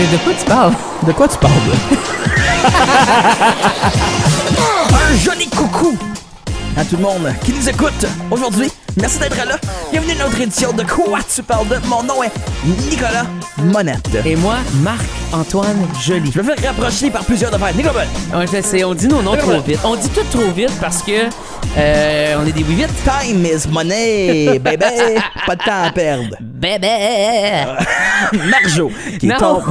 De quoi tu parles? De quoi tu parles, Un joli coucou à tout le monde qui nous écoute aujourd'hui. Merci d'être là. Bienvenue à notre édition de Quoi tu parles de. Mon nom est Nicolas Monette. Et moi, Marc-Antoine Joly. Je me fais rapprocher par plusieurs affaires. Nicolas Monette. Je sais, on dit nos noms trop vite. On dit tout trop vite parce que on est des oui vite. Time is money, baby. Pas de temps à perdre. Bébé! Marjo qui Non, tombe.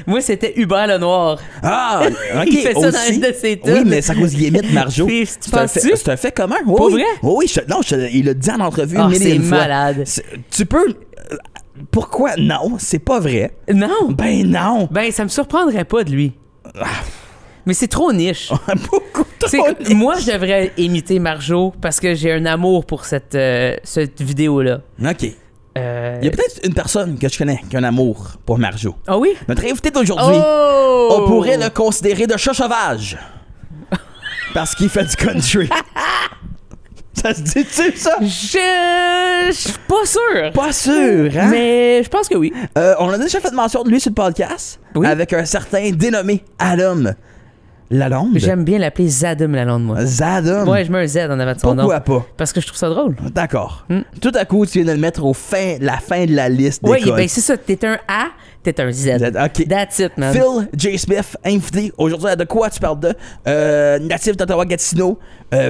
moi c'était Hubert Lenoir. Ah, ok. Il fait ça dans aussi. une de ses tunes. Oui, mais ça cause qu'il imite Marjo. Puis, tu penses-tu? C'est un fait commun. Oui, Pas oui. vrai? Oui, il l'a dit en entrevue Ah, mille et c'est une fois. malade. Tu peux. Pourquoi non? C'est pas vrai. Non! Ben non. Ben, ça me surprendrait pas de lui. Mais c'est trop niche. Beaucoup C'est- trop. moi, je devrais imiter Marjo parce que j'ai un amour pour cette vidéo-là. OK. Il y a peut-être une personne que je connais qui a un amour pour Marjo. Ah oui? Notre invité d'aujourd'hui, Oh! on pourrait le considérer de chat sauvage. Parce qu'il fait du country. Ça se dit-tu, ça? Je suis pas sûr. Pas sûr, hein? Mais je pense que oui. On a déjà fait mention de lui sur le podcast. Oui. Avec un certain dénommé Adam Lalonde. J'aime bien l'appeler Zadum Lalonde, moi. Zadum. Ouais, je mets un Z en avant de son nom. Pourquoi pas? Parce que je trouve ça drôle. D'accord. Tout à coup, tu viens de le mettre la fin de la liste des Oui, codes. ben c'est ça. T'es un A, t'es un Z. OK. That's it, man. Phil J. Smith, invité aujourd'hui à De quoi tu parles de natif d'Ottawa-Gatineau,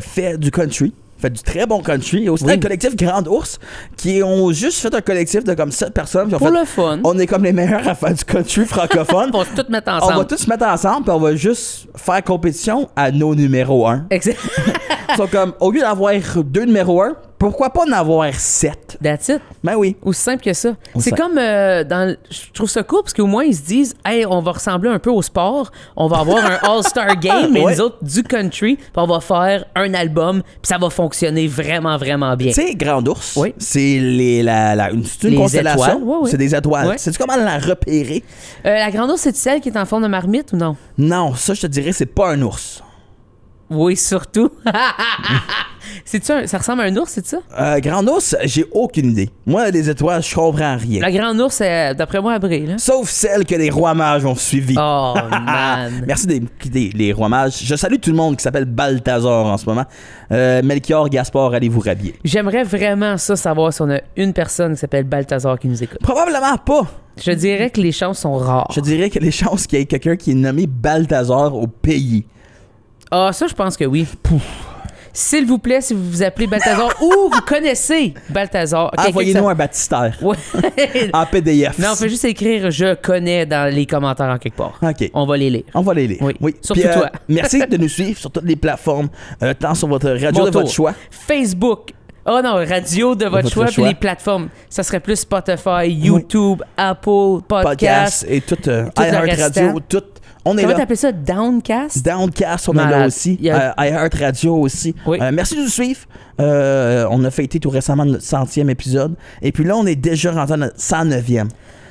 fait du country. Fait du très bon country. Et aussi Oui. un collectif Grande Ours qui ont juste fait un collectif de comme 7 personnes. Qui ont Pour fait, le fun. on est comme les meilleurs à faire du country francophone. On va tout mettre On ensemble. va tous se mettre ensemble puis on va juste faire compétition à nos numéros 1. Exact. Ils sont comme, au lieu d'avoir 2 numéros 1, pourquoi pas en avoir 7? That's it. Ben oui. Aussi simple que ça. Aussi C'est simple. comme je trouve ça cool parce qu'au moins ils se disent hey, on va ressembler un peu au sport, on va avoir un All-Star Game, mais Ouais. nous autres du country, puis on va faire un album, puis ça va fonctionner vraiment, vraiment bien. Tu sais, Grand Ours, Oui. c'est c'est une Les constellation. étoiles, ouais, ouais. C'est des étoiles. Ouais. Sais-tu comment la repérer? La grande ours, c'est celle qui est en forme de marmite ou non? Non, ça, je te dirais, c'est pas un ours. Oui, surtout. Ça ressemble à un ours, c'est ça? Grand Ours, j'ai aucune idée. Moi, les étoiles, je comprends rien. La grande ours, d'après moi, elle brille, là. Sauf celle que les rois mages ont suivie. Oh, man. Merci d'écouter les rois mages. Je salue tout le monde qui s'appelle Balthazar en ce moment. Melchior, Gaspard, allez vous rhabiller. J'aimerais vraiment ça savoir si on a une personne qui s'appelle Balthazar qui nous écoute. Probablement pas. Je dirais que les chances sont rares. Je dirais que les chances qu'il y ait quelqu'un qui est nommé Balthazar au pays. Ah, ça, je pense que oui. S'il vous plaît, si vous vous appelez Balthazar ou vous connaissez Balthazar. Envoyez-nous un baptistère Ouais. en PDF. Non, on fait juste écrire je connais dans les commentaires en quelque part. OK. On va les lire. On va les lire. Oui. Surtout Puis, toi. Merci de nous suivre sur toutes les plateformes, tant sur votre radio Mon de votre tour. choix. Facebook. Oh non, radio de votre choix, puis les plateformes. Ça serait plus Spotify, YouTube, Apple, Podcast et tout, le iHeart restant. Radio, tout. On est Comment là. t'appelles ça? Downcast? Downcast, on est là Malade. aussi. Il y a- iHeart Radio aussi. Oui. Merci de nous suivre. On a fêté tout récemment notre 100e épisode. Et puis là, on est déjà rentré à notre 109e.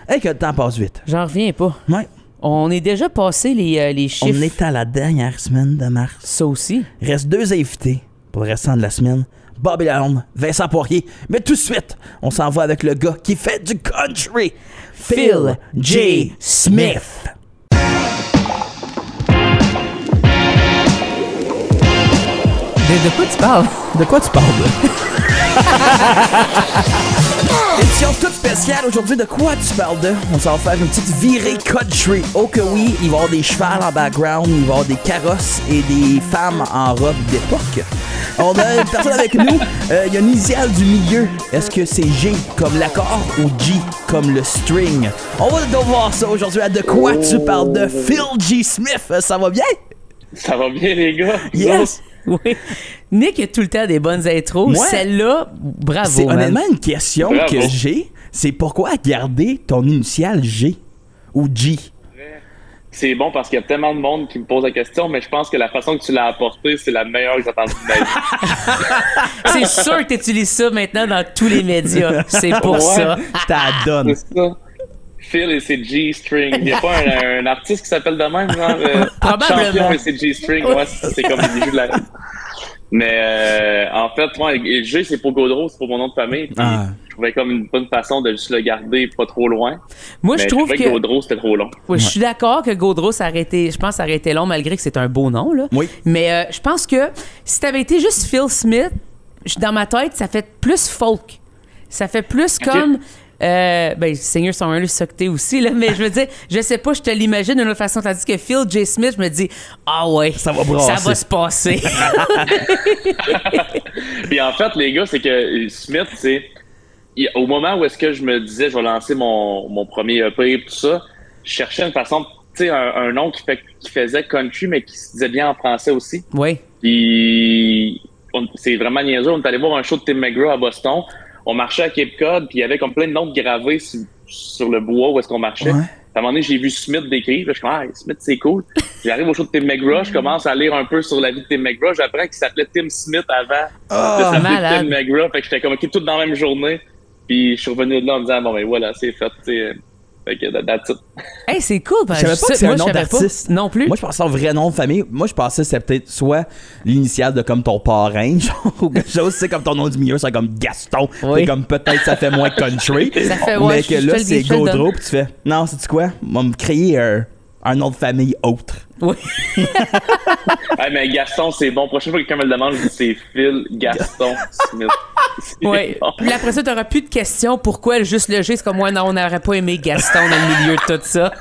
Hey, que le temps passe vite. J'en reviens pas. Ouais. On est déjà passé les chiffres. On est à la dernière semaine de mars. Ça aussi. Il reste 2 invités pour le restant de la semaine. Bobby Lalonde, Vincent Poirier. Mais tout de suite, on s'en va avec le gars qui fait du country. Phil J. Smith. De quoi tu parles? De quoi tu parles? Édition toute spéciale aujourd'hui. De quoi tu parles de? On s'en va faire une petite virée country. Oh que oui, il va y avoir des chevals en background, il va y avoir des carrosses et des femmes en robe d'époque. On a une personne avec nous. Il y a une initiale du milieu. Est-ce que c'est G comme l'accord ou G comme le string? On va donc voir ça aujourd'hui à De quoi tu parles de? Phil J. Smith. Ça va bien? Ça va bien, les gars? Yes! Oui. Nick a tout le temps des bonnes intros. Ouais. Celle-là, bravo, C'est man. honnêtement une question Bravo. que j'ai. C'est pourquoi garder ton initiale G ou G? C'est bon parce qu'il y a tellement de monde qui me pose la question, mais je pense que la façon que tu l'as apportée, c'est la meilleure que j'ai entendue de ma vie. C'est sûr que tu utilises ça maintenant dans tous les médias. C'est pour Ouais. ça. Je t'en donne. C'est ça. Phil et ses G-string. Il n'y a pas un artiste qui s'appelle de même, genre Probablement. Champion et ses G-string. Ouais, c'est comme les jeux de la... Mais en fait, moi, G, c'est pour Gaudreau, c'est pour mon nom de famille. Puis je trouvais comme une bonne façon de juste le garder pas trop loin. Moi, je trouve que Gaudreau, c'était trop long. Oui, je suis d'accord que Gaudreau, je pense que ça aurait été long, malgré que c'est un beau nom, là. Oui. Mais je pense que si t'avais été juste Phil Smith, dans ma tête, ça fait plus folk. Ça fait plus comme... Seigneur Songwriter, c'est ça que t'es aussi, là, mais je veux dire, je sais pas, je te l'imagine d'une autre façon, tandis que Phil J. Smith, je me dis, ah ouais, ça va brasser. Ça va se passer. Puis en fait, les gars, c'est que Smith, au moment où est-ce que je me disais, je vais lancer mon premier EP et tout ça, je cherchais une façon, tu sais, un nom qui faisait country, mais qui se disait bien en français aussi. Oui. Puis c'est vraiment niaiseux, on est allé voir un show de Tim McGraw à Boston. On marchait à Cape Cod, puis il y avait comme plein de noms gravés sur le bois où est-ce qu'on marchait. Ouais. À un moment donné, j'ai vu Smith décrire. Je suis comme, Smith, c'est cool. J'arrive au show de Tim McGraw, je commence à lire un peu sur la vie de Tim McGraw. J'apprends qu'il s'appelait Tim Smith avant de s'appeler Tim McGraw. Fait que j'étais comme, OK, tout dans la même journée. Puis je suis revenu de là en me disant, bon, ben voilà, c'est fait, tu sais. Fait que that's it. Hey, c'est cool. Je savais pas que c'est un nom d'artiste. Non plus. Moi, je pensais au vrai nom de famille. Moi, je pensais que c'était peut-être soit l'initiale de comme ton parrain, genre, ou quelque chose, c'est comme ton nom du milieu, c'est comme Gaston. Oui. T'es comme peut-être ça fait moins country. Ça fait, mais que là, c'est Gaudreau, puis tu fais, non, c'est quoi? On va me créer un nom de famille autre. Oui. Mais Gaston, c'est bon. Prochaine fois que quelqu'un me le demande, je dis c'est Phil Gaston Smith. Oui. Bon. Puis après ça, t'auras plus de questions. Pourquoi juste le G? C'est comme moi, non, on n'aurait pas aimé Gaston dans le milieu de tout ça.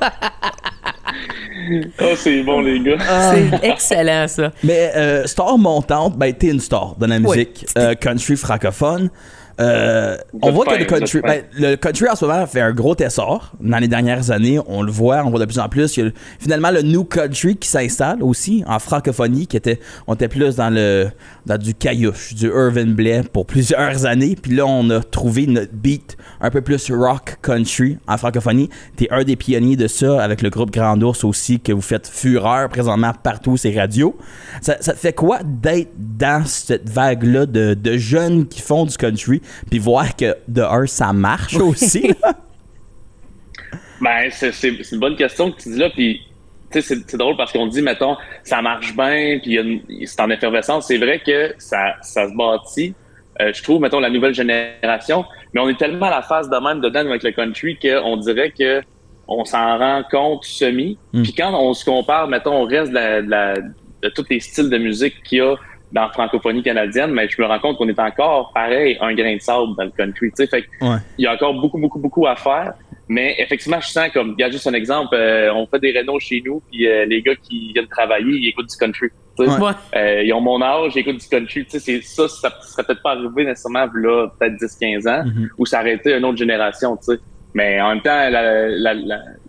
Oh, c'est bon, les gars. C'est excellent, ça. Mais star montante, ben, t'es une star de la musique country francophone. On voit que le country en ce moment fait un gros essor dans les dernières années. On le voit, on voit de plus en plus. Il y a finalement le new country qui s'installe aussi en francophonie, on était plus dans du caillouche, du Irvin Blais pour plusieurs années. Puis là, on a trouvé notre beat un peu plus rock country en francophonie. T'es un des pionniers de ça avec le groupe Grand Ours aussi, que vous faites fureur présentement partout ces radios. Ça te fait quoi d'être dans cette vague-là de jeunes qui font du country? Puis voir que ça marche aussi. Ben, c'est une bonne question que tu dis là. Puis, tu sais, c'est drôle parce qu'on dit, mettons, ça marche bien, puis c'est en effervescence. C'est vrai que ça se bâtit. Je trouve, mettons, la nouvelle génération. Mais on est tellement à la phase de même dedans avec le country qu'on dirait que on s'en rend compte semi. Puis quand on se compare, mettons, au reste de tous les styles de musique qu'il y a dans la francophonie canadienne, mais je me rends compte qu'on est encore, pareil, un grain de sable dans le country, tu sais, fait il y a encore beaucoup à faire, mais effectivement, je sens comme, regarde juste un exemple, on fait des rénaux chez nous, puis les gars qui viennent travailler, ils écoutent du country, tu sais. Ils ont mon âge, ils écoutent du country, tu sais, ça serait peut-être pas arrivé nécessairement, là, peut-être 10-15 ans, où ça aurait été une autre génération, tu sais. Mais en même temps,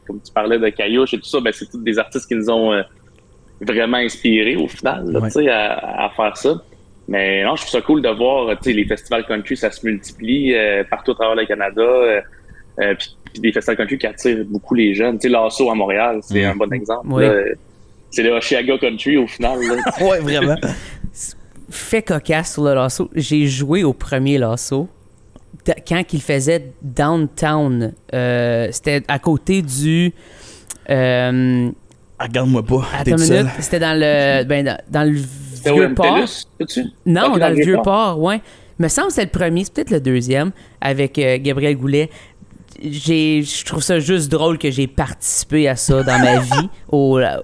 comme tu parlais de Caillouche et tout ça, ben c'est tous des artistes qui nous ont vraiment inspiré au final, là, tu sais, à faire ça. Mais non, je trouve ça cool de voir, tu sais, les festivals country, ça se multiplie partout à travers le Canada. Puis des festivals country qui attirent beaucoup les jeunes. Tu sais, l'Asso à Montréal, c'est un bon exemple. C'est le Oshiaga Country au final. Oui, vraiment. Fait cocasse sur le lasso. J'ai joué au premier lasso quand il faisait Downtown. C'était à côté du... Regarde-moi pas. Attends une minute. C'était dans le vieux port. Non, dans le vieux port, ouais. Me semble que c'est le premier, c'est peut-être le deuxième, avec Gabriel Goulet. Je trouve ça juste drôle que j'ai participé à ça dans ma vie.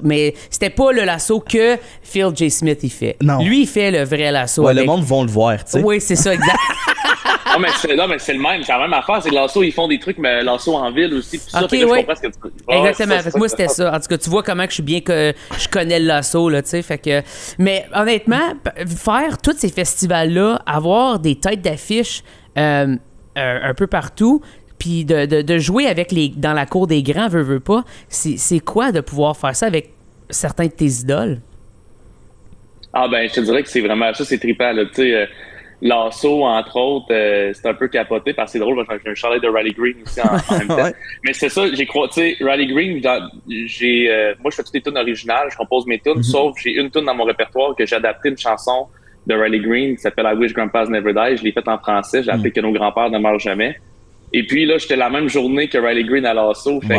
Mais c'était pas le lasso que Phil J. Smith il fait. Non. Lui, il fait le vrai lasso. Ouais, le monde va le voir, tu sais. Oui, c'est ça, exact. Non, mais c'est le même. C'est la même affaire. C'est que l'Asso, ils font des trucs, mais l'Asso en ville aussi. Tout ça, je comprends ce que tu veux. Exactement. Moi, c'était ça. En tout cas, tu vois comment que je suis bien que je connais l'Asso, là, tu sais. Fait que... Mais honnêtement, faire tous ces festivals-là, avoir des têtes d'affiche un peu partout, puis de jouer avec dans la cour des grands, veux pas, c'est quoi de pouvoir faire ça avec certains de tes idoles? Ah ben, je te dirais que c'est vraiment ça, c'est trippant, là, tu sais. L'Asso, entre autres, c'est un peu capoté parce que c'est drôle, parce que j'ai un chalet de Riley Green aussi en même temps. Mais c'est ça, tu sais, Riley Green, moi je fais toutes les tunes originales, je compose mes tunes, sauf j'ai une tune dans mon répertoire que j'ai adapté une chanson de Riley Green qui s'appelle I Wish Grandpa's Never Die. Je l'ai faite en français, j'ai appelé Que nos grands-pères ne meurent jamais. Et puis là, j'étais la même journée que Riley Green à l'Asso. Fait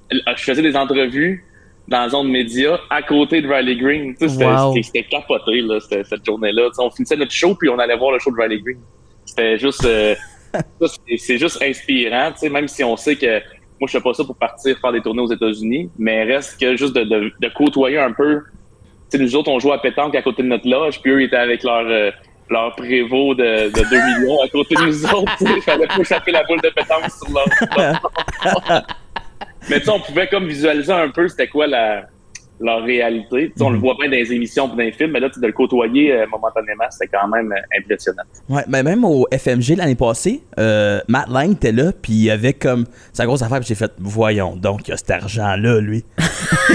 je faisais des entrevues dans la zone média, à côté de Riley Green. C'était capoté, là, cette journée-là. T'sais, on finissait notre show, puis on allait voir le show de Riley Green. C'était juste... c'est juste inspirant, même si on sait que moi, je fais pas ça pour partir faire des tournées aux États-Unis, mais reste que juste de côtoyer un peu. T'sais, nous autres, on jouait à pétanque à côté de notre loge, puis eux, ils étaient avec leur prévôt de 2 millions à côté de nous autres. Il fallait pas échapper la boule de pétanque sur leur... Mais on pouvait comme visualiser un peu c'était quoi leur réalité. On le voit bien dans les émissions et dans les films, mais là, de le côtoyer momentanément, c'était quand même impressionnant. Ouais, mais même au FMG l'année passée, Matt Lang était là, puis il avait comme sa grosse affaire, puis j'ai fait, voyons donc, il y a cet argent-là, lui.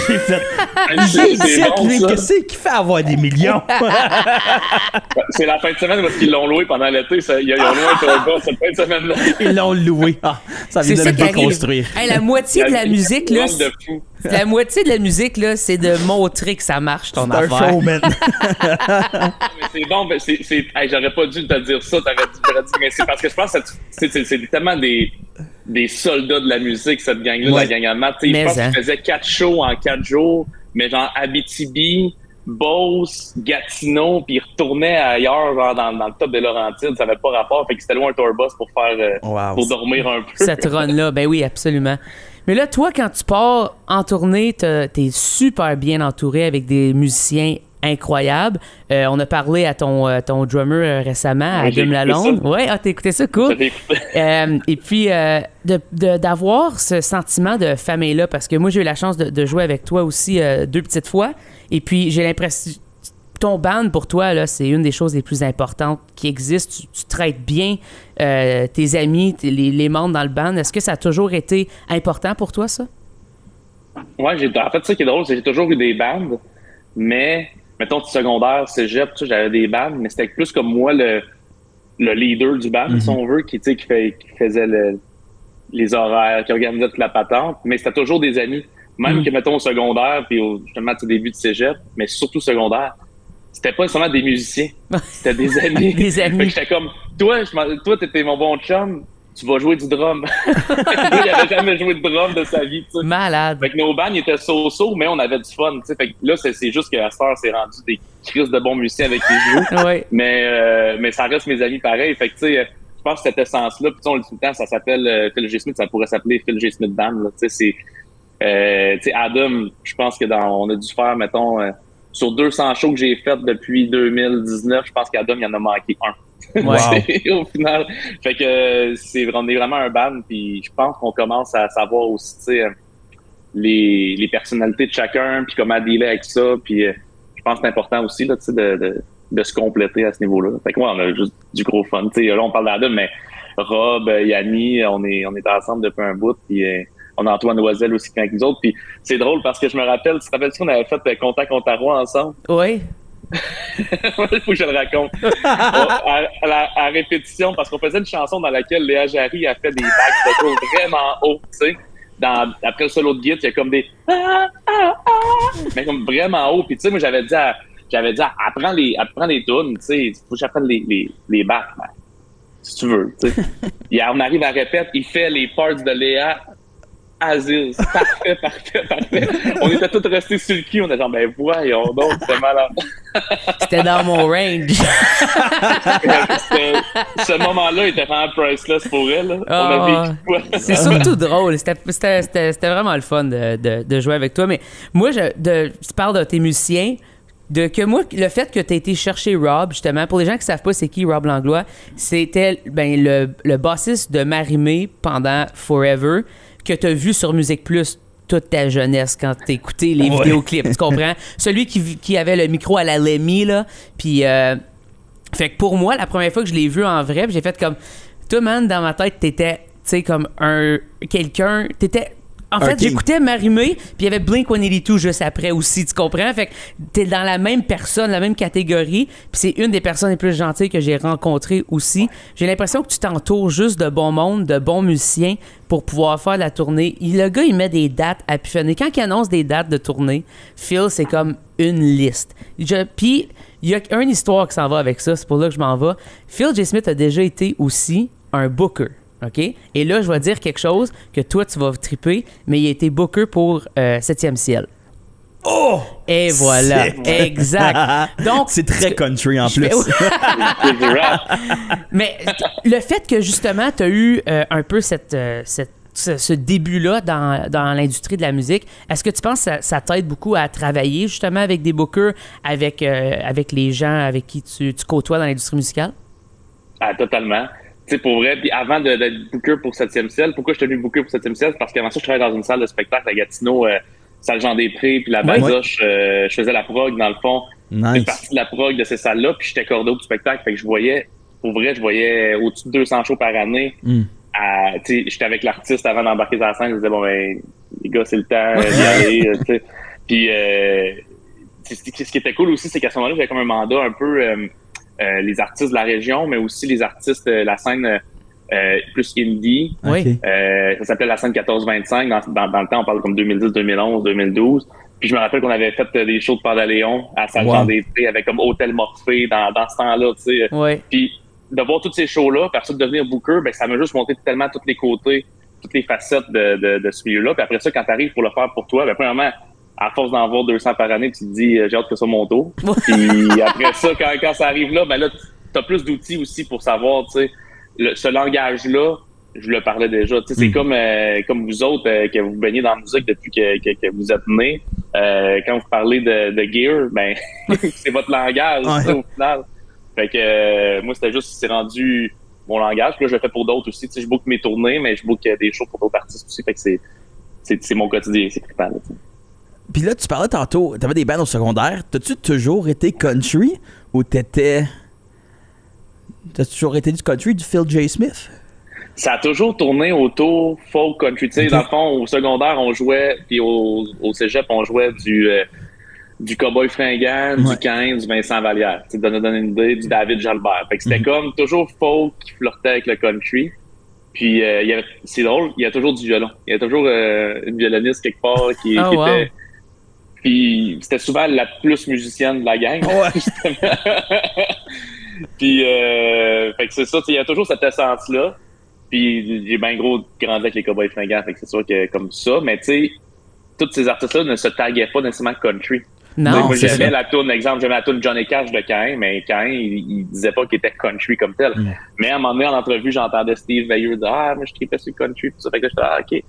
J'ai fait, qu'est-ce qu'il fait avoir des millions? C'est la fin de semaine parce qu'ils l'ont loué pendant l'été. Ils ont loué un turbo cette fin de semaine-là. Ils l'ont loué. Ah, ça vient de le déconstruire. Hey, la moitié de la musique, là. La moitié de la musique, là, c'est de montrer que ça marche, ton affaire. Show, man. Mais c'est bon, hey, j'aurais pas dû te dire ça, j'aurais dit, mais c'est parce que je pense que c'est tellement des soldats de la musique, cette gang-là, la gang à Matt. Je pense qu'ils faisaient 4 shows en 4 jours, mais genre Abitibi, Beauce, Gatineau, puis ils retournaient ailleurs, genre dans le top des Laurentides, ça n'avait pas rapport, fait que c'était loin un tour bus pour faire, pour dormir un peu. Cette run-là, ben oui, absolument. Mais là, toi, quand tu pars en tournée, t'es super bien entouré avec des musiciens incroyables. On a parlé à ton drummer récemment, à Adam Lalonde. Ouais, t'as écouté ça, cool. Et puis, d'avoir ce sentiment de famille-là, parce que moi, j'ai eu la chance de jouer avec toi aussi 2 petites fois. Et puis, j'ai l'impression... Ton band, pour toi, là, c'est une des choses les plus importantes qui existent. Tu traites bien tes amis, les membres dans le band. Est-ce que ça a toujours été important pour toi, ça? Oui, en fait, ça qui est drôle, c'est que j'ai toujours eu des bandes, mais, mettons, secondaire, cégep, j'avais des bandes, mais c'était plus comme moi le leader du band, si on veut, qui faisait les horaires, qui organisait toute la patente, mais c'était toujours des amis. Même que, mettons, au secondaire, puis justement, au début de cégep, mais surtout secondaire, c'était pas seulement des musiciens, c'était des amis. Des amis. Fait que j'étais comme, toi, t'étais mon bon chum, tu vas jouer du drum. Il avait jamais joué de drum de sa vie, tu sais. Malade. Fait que nos bands étaient so-so, mais on avait du fun, tu sais. Fait que là, c'est juste que la star s'est rendu des crises de bons musiciens avec qui je joue. Ouais. Mais ça reste mes amis pareil. Fait que, tu sais, je pense que cette essence-là, puis on le dit tout le temps, ça s'appelle Phil G. Smith, ça pourrait s'appeler Phil G. Smith Band, là. Tu sais, tu sais, Adam, je pense que on a dû faire, mettons, sur 200 shows que j'ai fait depuis 2019, je pense qu'Adam, il en a manqué un. Wow. Au final. Fait que on est vraiment un band, puis je pense qu'on commence à savoir aussi, tu sais, les personnalités de chacun, puis comment dealer avec ça, puis je pense que c'est important aussi, là, tu sais, de se compléter à ce niveau-là. Fait que moi, on a juste du gros fun. Tu sais, là, on parle d'Adam, mais Rob, Yanni, on est ensemble depuis un bout, puis on a Antoine Loisel aussi avec nous autres. Puis c'est drôle parce que je me rappelle, tu te rappelles-tu qu'on avait fait Contact Ontario ensemble? Oui. Il faut que je le raconte. à répétition, parce qu'on faisait une chanson dans laquelle Léa Jarry a fait des bacs de vraiment hauts, tu sais. Après le solo de guitare, il y a comme des mais comme vraiment haut. Puis tu sais, moi j'avais dit apprends les tunes, tu sais, il faut que j'apprenne les bacs, ben, si tu veux, tu sais. On arrive à répéter, il fait les parts de Léa. Asile, parfait. On était tous restés sur le cul, on était genre, ben voyons donc, c'était malade. C'était dans mon range. Ce moment-là était vraiment priceless pour elle. C'est surtout drôle. C'était vraiment le fun de jouer avec toi. Mais moi, tu parles de tes musiciens. Le fait que tu aies été chercher Rob, justement, pour les gens qui savent pas c'est qui Rob Langlois, c'était le bassiste de Marimé pendant Forever, que tu as vu sur Musique Plus toute ta jeunesse quand tu écoutais les vidéoclips, tu comprends? Celui qui avait le micro à la Lemmy, là. Puis, fait que pour moi, la première fois que je l'ai vu en vrai, j'ai fait comme... Toi, man, dans ma tête, t'étais, tu sais, comme quelqu'un... En fait, j'écoutais Marimé, puis il y avait Blink-182 juste après aussi, tu comprends? Fait que t'es dans la même personne, la même catégorie, puis c'est une des personnes les plus gentilles que j'ai rencontrées aussi. J'ai l'impression que tu t'entoures juste de bon monde, de bons musiciens pour pouvoir faire la tournée. Le gars, il met des dates à piffonner. Quand il annonce des dates de tournée, Phil, c'est comme une liste. Puis, il y a une histoire qui s'en va avec ça, c'est pour là que je m'en vais. Phil J. Smith a déjà été aussi un booker. OK? Et là, je vais dire quelque chose que toi, tu vas triper, mais il a été booker pour 7e ciel. Oh! Et voilà, exact. Donc c'est très country en plus. Mais le fait que justement tu as eu un peu ce début-là dans l'industrie de la musique, est-ce que tu penses que ça t'aide beaucoup à travailler justement avec des bookers, avec les gens avec qui tu côtoies dans l'industrie musicale? Ah, totalement. Tu sais, pour vrai, puis avant d'être booker pour 7e ciel, pourquoi je suis devenu booker pour 7e ciel? Parce qu'avant ça, je travaillais dans une salle de spectacle à Gatineau, salle Jean-Després, puis la Bazoche, je faisais la prog, dans le fond. Nice. Une partie de la prog de ces salles-là, puis j'étais cordeau du spectacle, fait que je voyais au-dessus de 200 shows par année. J'étais avec l'artiste avant d'embarquer dans la scène, je disais, bon, ben, les gars, c'est le temps d'y aller, tu sais. Puis, ce qui était cool aussi, c'est qu'à ce moment-là, j'avais comme un mandat un peu les artistes de la région, mais aussi les artistes de la scène plus indie. Oui. Ça s'appelait la scène 14-25. Dans le temps, on parle comme 2010, 2011, 2012. Puis je me rappelle qu'on avait fait des shows de Pandaléon à Saint-Jean-des-Prés avec comme Hôtel Morphée dans ce temps-là, tu sais. Oui. Puis de voir tous ces shows-là, puis après ça, de devenir booker, ben ça m'a juste montré tellement tous les côtés, toutes les facettes de ce milieu-là. Puis après ça, quand t'arrives pour le faire pour toi, ben premièrement, à force d'en voir 200 par année, tu te dis, j'ai hâte que ça mon tour. Puis après ça, quand ça arrive là, ben là, t'as plus d'outils aussi pour savoir, tu sais, ce langage-là, je le parlais déjà. Tu sais, c'est comme vous autres, que vous baignez dans la musique depuis que vous êtes nés. Quand vous parlez de gear, ben, c'est votre langage, au final. Fait que moi, c'était juste, c'est rendu mon langage. Puis là, je le fais pour d'autres aussi. Tu sais, je book mes tournées, mais je book des shows pour d'autres artistes aussi. Fait que c'est mon quotidien, c'est trippant, là, tu sais. Puis là, tu parlais tantôt, t'avais des bands au secondaire. T'as-tu toujours été country ou t'as-tu toujours été du country, du Phil J. Smith? Ça a toujours tourné autour folk country. Tu sais, dans le fond, au secondaire, on jouait, puis au cégep, on jouait du Cowboy Fringant, du Cain, du Vincent Vallière. Tu sais, donner une idée, du David Jalbert. Fait que c'était comme toujours folk qui flirtait avec le country. Puis, c'est drôle, il y a toujours du violon. Il y a toujours une violoniste quelque part qui était... Puis c'était souvent la plus musicienne de la gang. Puis fait que c'est ça, il y a toujours cette essence-là. Puis j'ai bien gros grandi avec les Cowboys Fringants, fait que c'est sûr que comme ça. Mais tu sais, tous ces artistes-là ne se taguaient pas nécessairement country. Non, moi, j'aimais la tune Johnny Cash de Cain, mais Cain, il disait pas qu'il était country comme tel. Mais à un moment donné, en entrevue, j'entendais Steve Veilleux dire « Ah, moi, je tripais sur le country. » Puis ça fait que j'étais « Ah, OK. »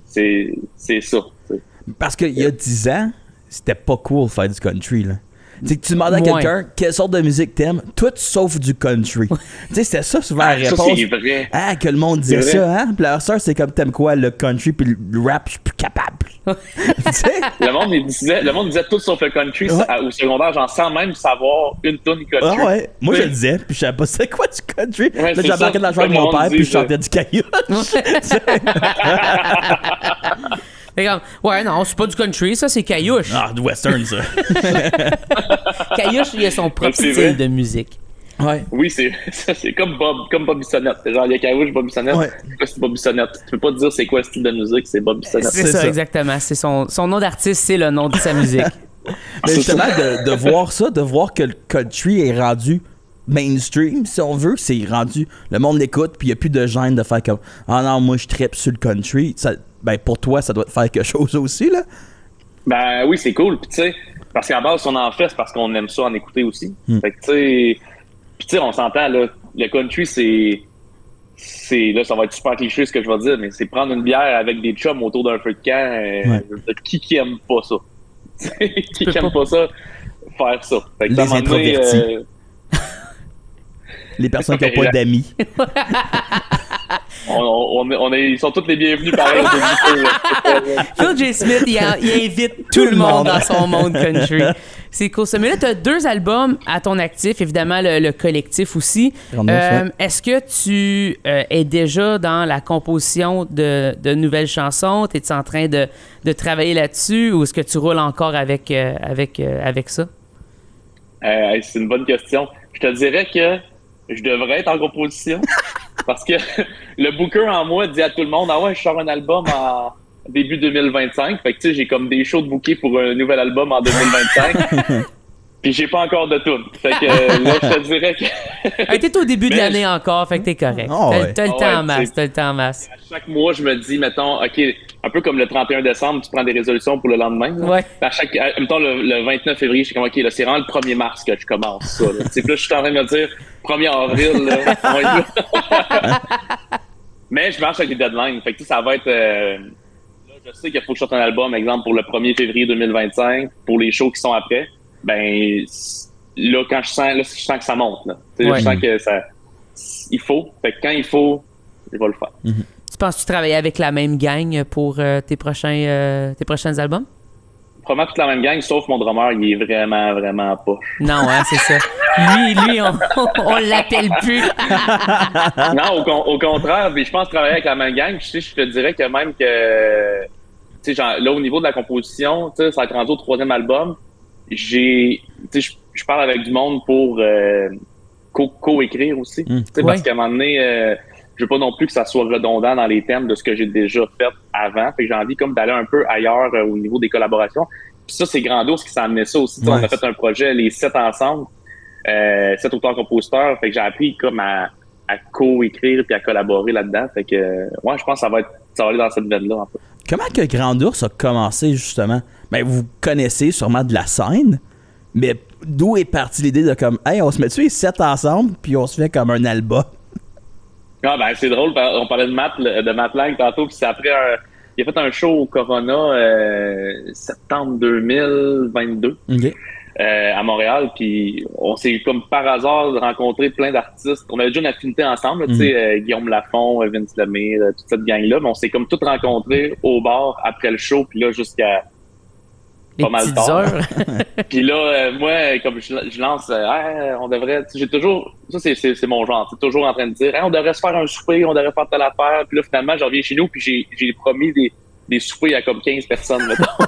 C'est ça. T'sais. Parce qu'il y a 10 ans, c'était pas cool de faire du country, là. Tu demandais à quelqu'un quelle sorte de musique t'aimes, tout sauf du country. Tu sais, c'était ça souvent la réponse. Ça, c'est vrai. Ah, que le monde disait ça, hein? Puis la sœur, c'est comme t'aimes quoi, le country, puis le rap, je suis plus capable. le monde disait tout sauf le country au secondaire, genre sans même savoir une tune country. Ah ouais, moi je le disais, puis je savais pas c'est quoi du country. Là, j'embarquais dans la chambre de mon père, puis je chantais du caillouche. Ouais, non, c'est pas du country, ça, c'est caillouche. Ah, du western, ça. Caillouche, il a son propre style de musique. Ouais. Oui, c'est comme Bob Bissonnette. Genre, il y a Caillouche, Bob Bissonnette. C'est Bob Bissonnette. Tu peux pas te dire c'est quoi le style de musique, c'est Bob Bissonnette. C'est ça, exactement. C'est son nom d'artiste, c'est le nom de sa musique. Mais justement, de voir ça, de voir que le country est rendu mainstream, si on veut, c'est rendu... Le monde l'écoute, puis il n'y a plus de gêne de faire comme « Ah non, moi, je trippe sur le country. » Ben, pour toi, ça doit te faire quelque chose aussi, là? Ben oui, c'est cool. Puis tu sais, parce qu'à base, si on en fait, c'est parce qu'on aime ça en écouter aussi. Fait que tu sais... Puis tu sais, on s'entend, là, le country, c'est... Là, ça va être super cliché ce que je vais dire, mais c'est prendre une bière avec des chums autour d'un feu de camp. Qui aime pas ça? Qui aime pas ça? Faire ça. Fait que les introvertis. Les personnes qui n'ont pas d'amis. Ils sont tous les bienvenus pareil. Phil J. Smith, il invite tout le monde dans son monde country. C'est cool ça. Mais là, tu as 2 albums à ton actif, évidemment le collectif aussi. Est-ce que tu es déjà dans la composition de nouvelles chansons? Es-tu en train de travailler là-dessus ou est-ce que tu roules encore avec ça? C'est une bonne question. Je te dirais que je devrais être en composition parce que le booker en moi dit à tout le monde « Ah ouais, je sors un album en début 2025. » Fait que tu sais, j'ai comme des shows de booker pour un nouvel album en 2025. Puis j'ai pas encore de tune. Fait que là, je te dirais que... Hey, t'es au début de l'année encore, fait que t'es correct. T'as le temps en masse, t'as le temps en masse. À chaque mois, je me dis, mettons, OK, un peu comme le 31 décembre, tu prends des résolutions pour le lendemain. Ouais. Mettons, le 29 février, je suis comme, OK, là, c'est vraiment le 1er mars que je commence ça. Là, puis là je suis en train de me dire, 1er avril, là, on va y Mais je marche avec des deadlines. Fait que ça va être... là, je sais qu'il faut que je sorte un album, exemple, pour le 1er février 2025, pour les shows qui sont après. Ben, là, quand je sens que ça monte. Là. Ouais. Je sens que il faut. Fait que quand il faut, je vais le faire. Mm-hmm. Tu penses que tu travailles avec la même gang pour tes prochains albums? Probablement toute la même gang, sauf mon drummer, il est vraiment, vraiment pas. Non, hein, c'est ça. Lui, on l'appelle plus. Non, au contraire, mais je pense travailler avec la même gang. Je te dirais que même que, tu sais, là, au niveau de la composition, tu sais, ça a rendu au 3e album. Je parle avec du monde pour co-écrire aussi. Parce qu'à un moment donné, je veux pas non plus que ça soit redondant dans les thèmes de ce que j'ai déjà fait avant. Fait que j'ai envie comme d'aller un peu ailleurs au niveau des collaborations. Puis ça, c'est Grandos qui s'est amené ça aussi. On a fait un projet, les 7 ensemble, 7 auteurs-compositeurs. Fait que j'ai appris comme à co-écrire puis à collaborer là-dedans. Fait que je pense que ça va aller dans cette veine-là en fait. Comment que Grand Ours a commencé justement? Ben, vous connaissez sûrement de la scène, mais d'où est partie l'idée de comme, hey, on se met-tu les 7 ensemble, puis on se fait comme un album? Ah, ben, c'est drôle, on parlait de Matt Lang tantôt, puis c'est après il a fait un show au Corona, septembre 2022. Okay. À Montréal, puis on s'est comme par hasard rencontré plein d'artistes. On avait déjà une affinité ensemble, tu sais, Guillaume Lafont, Vince Lemire, toute cette gang-là, mais on s'est comme tous rencontrés au bar après le show, puis là jusqu'à les pas mal petites tard. heures. Puis là, moi, comme je lance, on devrait, j'ai toujours, ça c'est mon genre, c'est toujours en train de dire, on devrait se faire un souper, on devrait faire telle affaire, puis là finalement, je reviens chez nous, puis j'ai promis des soupers à comme 15 personnes, mettons.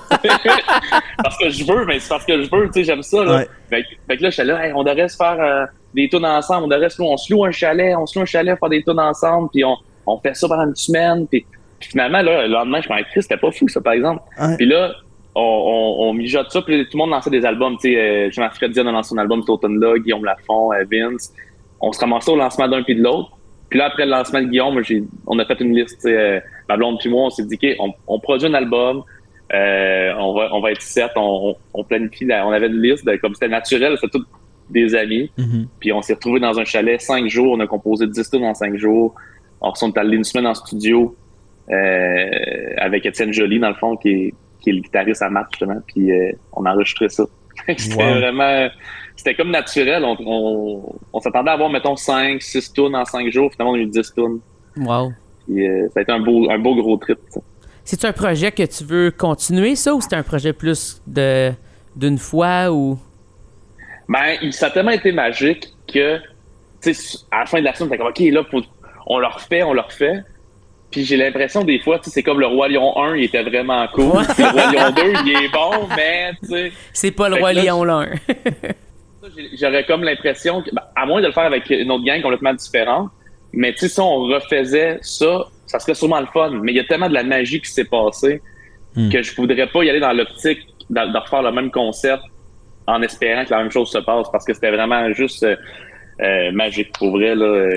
Parce que je veux, mais c'est parce que je veux, tu sais, j'aime ça, là. Ouais. Fait que là, j'étais là, on devrait se faire des tunes ensemble, on se loue un chalet, faire des tunes ensemble, puis on fait ça pendant une semaine, puis finalement, là, le lendemain, je m'en ai c'était pas fou, ça, par exemple. Ouais. Puis là, on mijote ça, puis tout le monde lançait des albums, tu sais, Jean-Marc Dion a lancé son album cet automne-là, Guillaume Lafont, Vince. On se ramassait au lancement d'un puis de l'autre. Puis là, après le lancement de Guillaume, on a fait une liste, ma blonde puis moi, on s'est dit, OK, on produit un album, on va être 7, on planifie, on avait une liste, comme c'était naturel, c'était tous des amis. Mm-hmm. Puis on s'est retrouvés dans un chalet 5 jours, on a composé 10 tunes en 5 jours. On est allé une semaine en studio avec Étienne Joly, dans le fond, qui est le guitariste à Matt, justement, puis on a enregistré ça. C'était vraiment... C'était comme naturel. On s'attendait à avoir, mettons, 5, 6 tunes en 5 jours. Finalement, on a eu 10 tunes. Wow. Puis, ça a été un beau gros trip. Ça. C'est-tu un projet que tu veux continuer, ça, ou c'est un projet plus d'une fois, ou... Ben, ça a tellement été magique que, tu sais, à la fin de la semaine, t'es comme, OK, là, on le refait. Puis j'ai l'impression, des fois, tu sais, c'est comme le Roi Lion 1, il était vraiment cool. Ouais. Le Roi Lion 2, il est bon, mais, tu sais... C'est pas le Roi Lion 1. J'aurais comme l'impression que, à moins de le faire avec une autre gang complètement différente, mais tu sais, si on refaisait ça, ça serait sûrement le fun. Mais il y a tellement de la magie qui s'est passée que je voudrais pas y aller dans l'optique de refaire le même concept en espérant que la même chose se passe, parce que c'était vraiment juste magique. Pour vrai, là,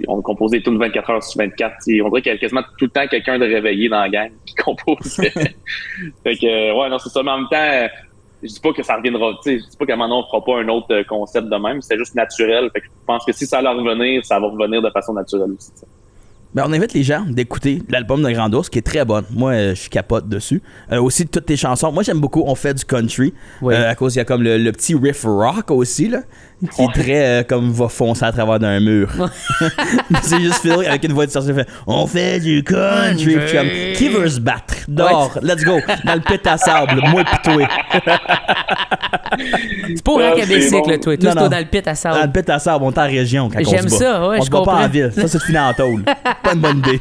on composait tout le 24 heures sur 24. On dirait qu'il y avait quasiment tout le temps quelqu'un de réveillé dans la gang qui composait. Fait que, non, c'est ça. Mais en même temps, je dis pas que ça reviendra, tu sais, je dis pas qu'à un moment donné, on fera pas un autre concept de même, c'est juste naturel. Fait que je pense que si ça allait revenir, ça va revenir de façon naturelle aussi. T'sais. Ben, on invite les gens d'écouter l'album de Grand Ours, qui est très bon. Moi, je capote dessus. Aussi, toutes tes chansons. Moi, j'aime beaucoup On fait du country. Oui. À cause, il y a comme le petit riff rock aussi, là, qui est très comme va foncer à travers d'un mur. C'est juste Phil avec une voix de sortie, fait On fait du country. Puis comme, qui veut se battre? Dehors, let's go. Dans le pit à sable, moi pis toi. C'est pas au Québec, là, toi. Toi, c'est dans le pit à sable. Dans le pit à sable, on est en région quand J'aime on se bat. Ça, ouais, on se bat pas en ville. Ça, c'est de filer en tôle. Pas une bonne idée.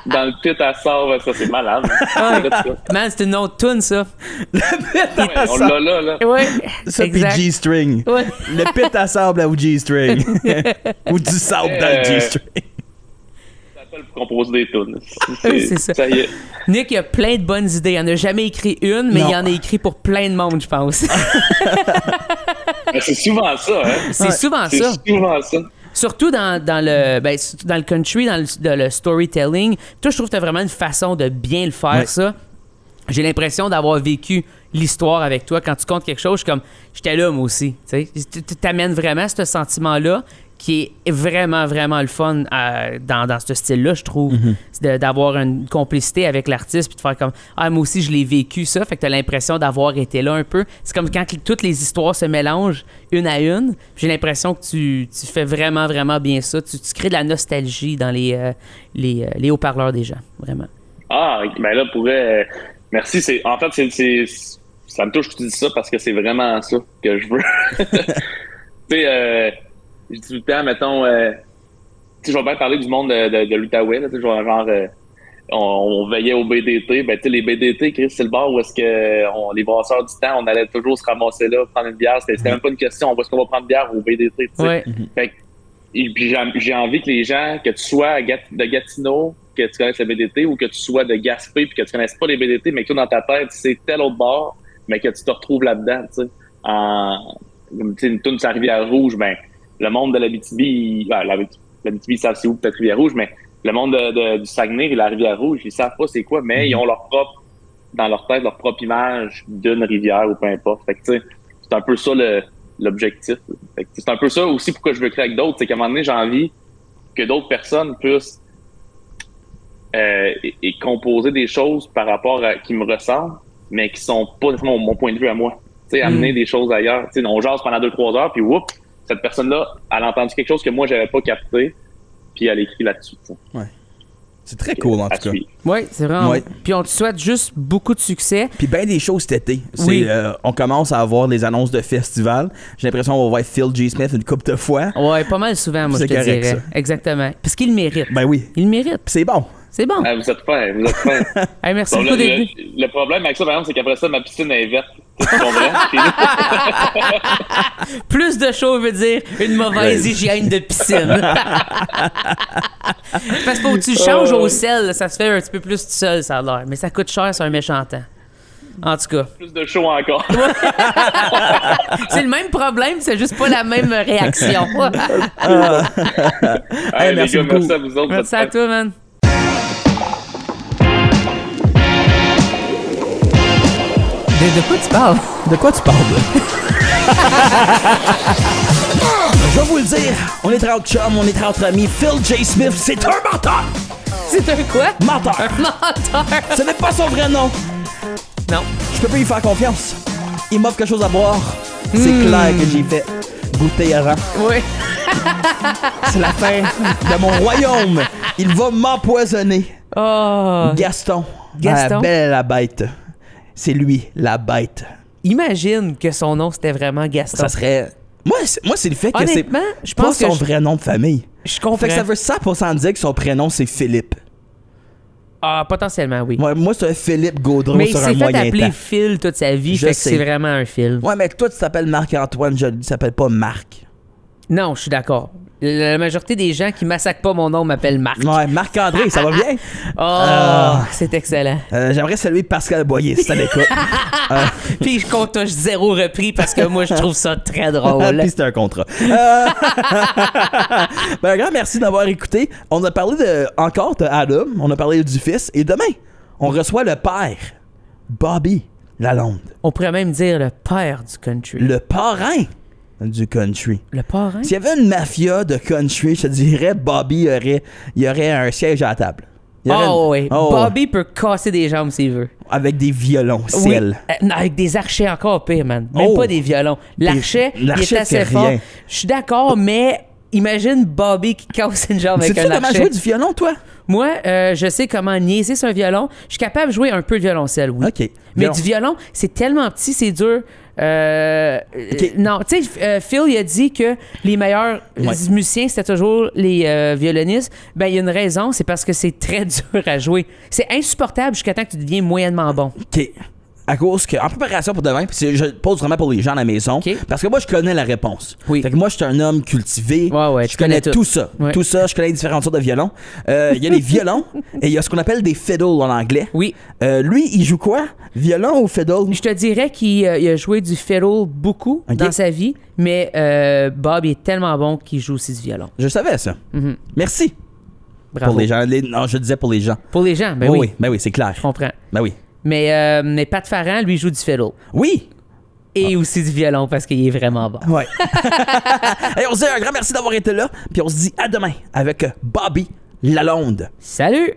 Dans le pit à sable, ça, c'est malade. Man, c'est une autre tune, ça. Le pit à sable. On l'a là. Ouais, ça, pis G-string. Ouais. Le pit à sable ou G-string. Ou du sable dans le G-string. Ça s'appelle pour composer des tunes. C'est ça. Ça y est. Nick, il a plein de bonnes idées. Il en a jamais écrit une, mais il en a écrit pour plein de monde, je pense. C'est souvent ça, hein? C'est souvent ça. C'est souvent ça. Surtout dans le country, dans le storytelling. Toi, je trouve que tu as vraiment une façon de bien le faire, ça. J'ai l'impression d'avoir vécu l'histoire avec toi. Quand tu comptes quelque chose, je suis comme, j'étais là, moi aussi. Tu t'amènes vraiment ce sentiment-là qui est vraiment, vraiment le fun dans ce style-là, je trouve. C'est d'avoir une complicité avec l'artiste puis de faire comme, moi aussi, je l'ai vécu, ça. Fait que tu as l'impression d'avoir été là un peu. C'est comme quand toutes les histoires se mélangent une à une. J'ai l'impression que tu fais vraiment, vraiment bien ça. Tu crées de la nostalgie dans les haut-parleurs des gens, vraiment. Ben là, merci. En fait, ça me touche que tu dis ça parce que c'est vraiment ça que je veux. Tu sais, je dis tout le temps, mettons, je vais bien parler du monde de l'Outaouais, genre, on veillait au BDT. Ben, tu sais, les BDT, Chris, c'est le bar où est-ce que les brasseurs du temps, on allait toujours se ramasser là, prendre une bière. C'était même pas une question, où est-ce qu'on va prendre une bière au BDT, tu sais. Ouais. Fait que, et puis j'ai envie que les gens, que tu sois de Gatineau, que tu connaisses le BDT, ou que tu sois de Gaspé, puis que tu connaisses pas les BDT, mais que toi, dans ta tête, c'est tel autre bar, mais que tu te retrouves là-dedans, tu sais. Tu sais, une toune sur la Rivière-Rouge, ben, le monde de l'Abitibi, l'Abitibi, ils savent c'est où peut-être Rivière-Rouge, mais le monde du Saguenay et la Rivière-Rouge, ils savent pas c'est quoi, mais ils ont dans leur tête, leur propre image d'une rivière ou peu importe. Fait que, tu sais, c'est un peu ça l'objectif. Fait que, c'est un peu ça aussi pourquoi je veux créer avec d'autres, c'est qu'à un moment donné, j'ai envie que d'autres personnes puissent et composer des choses par rapport qui me ressemblent, mais qui sont pas mon point de vue à moi. Tu sais, amener des choses ailleurs. Tu sais, on jase pendant 2-3 heures, puis whoop, cette personne-là, elle a entendu quelque chose que moi, j'avais pas capté, puis elle écrit là-dessus. Ouais. C'est très cool, en tout cas. Oui, c'est vraiment. Ouais. Puis on te souhaite juste beaucoup de succès. Puis bien des choses cet été. Oui. On commence à avoir les annonces de festivals. J'ai l'impression qu'on va voir Phil G. Smith une couple de fois. Ouais, pas mal souvent, moi, je te dirais. Ça. Exactement. Parce qu'il le mérite. Ben oui. Il le mérite. Puis c'est bon. C'est bon. Vous êtes fin. Hey, merci bon, beaucoup le problème avec ça, par exemple, c'est qu'après ça, ma piscine est verte. Tu comprends? Plus de chaud veut dire une mauvaise hygiène de piscine. Parce que faut que tu changes au sel, ça se fait un petit peu plus tout seul, ça a l'air. Mais ça coûte cher sur un méchant temps. En tout cas. Plus de chaud encore. C'est le même problème, c'est juste pas la même réaction. Hey, merci les gars, beaucoup. Merci à vous autres. Merci à toi, man. De quoi tu parles? De quoi tu parles? Je vais vous le dire, on est entre chum, on est entre amis. Phil J. Smith, c'est un menteur! C'est un quoi? Menteur! Un menteur! Ce n'est pas son vrai nom! Non. Je peux pas y faire confiance. Il m'offre quelque chose à boire. C'est clair que j'ai fait goûter avant. Oui. C'est la fin de mon royaume. Il va m'empoisonner. Oh. Gaston. La belle et la bête. C'est lui, la bête. Imagine que son nom, c'était vraiment Gaston. Ça serait... Moi, c'est le fait que c'est pas son vrai nom de famille. Je comprends. Fait que ça veut 100% dire que son prénom, c'est Philippe. Ah, potentiellement, oui. Ouais, moi, c'est un Philippe Gaudreau mais sur un moyen temps. Mais il s'est fait appeler Phil toute sa vie, fait que c'est vraiment un Phil. Ouais, mais toi, tu t'appelles Marc-Antoine, je ne s'appelle pas Marc. Non, je suis d'accord. La majorité des gens qui massacrent pas mon nom m'appellent Marc. Ouais, Marc-André, ça va bien? C'est excellent. J'aimerais saluer Pascal Boyer, si t'as l'écoute. Puis je compte 0 repris parce que moi, je trouve ça très drôle. Puis c'est un contrat. Ben, un grand merci d'avoir écouté. On a parlé encore de Adam, on a parlé du fils, et demain, on reçoit le père, Bobby Lalonde. On pourrait même dire le père du country. Le parrain du country. Le parrain? S'il y avait une mafia de country, je te dirais Bobby il y aurait un siège à la table. Oui. Bobby peut casser des jambes s'il veut. Avec des violons, ciel. Oui, avec des archets encore pire, man. Même pas des violons. L'archet, il est assez fort. Je suis d'accord, mais imagine Bobby qui casse une jambe avec un archet. Tu sais comment jouer du violon, toi? Moi, je sais comment niaiser sur un violon. Je suis capable de jouer un peu de violoncelle, oui. OK. Mais du violon, c'est tellement petit, c'est dur. Non, tu sais, Phil, il a dit que les meilleurs musiciens, c'était toujours les violonistes. Ben, il y a une raison, c'est parce que c'est très dur à jouer. C'est insupportable jusqu'à temps que tu deviens moyennement bon. OK. à cause que, en préparation pour demain, puis je pose vraiment pour les gens à la maison, OK. parce que moi, je connais la réponse. Oui. Fait que moi, je suis un homme cultivé. Ouais, je connais tout ça. Ouais. Tout ça, je connais les différentes sortes de violons. Il y a les violons et il y a ce qu'on appelle des fiddles en anglais. Oui. Lui, il joue quoi? Violon ou fiddle? Je te dirais qu'il a joué du fiddle beaucoup OK. dans sa vie, mais Bob est tellement bon qu'il joue aussi du violon. Je savais ça. Mhm. Merci. Bravo. Pour les gens. Non, je disais pour les gens. Pour les gens, ben oui. Ben oui, c'est clair. Je comprends. Ben oui. Mais Pat Farran, lui, joue du fiddle. Oui. Et aussi du violon parce qu'il est vraiment bon. Ouais. Hey, on se dit un grand merci d'avoir été là. Puis on se dit à demain avec Bobby Lalonde. Salut!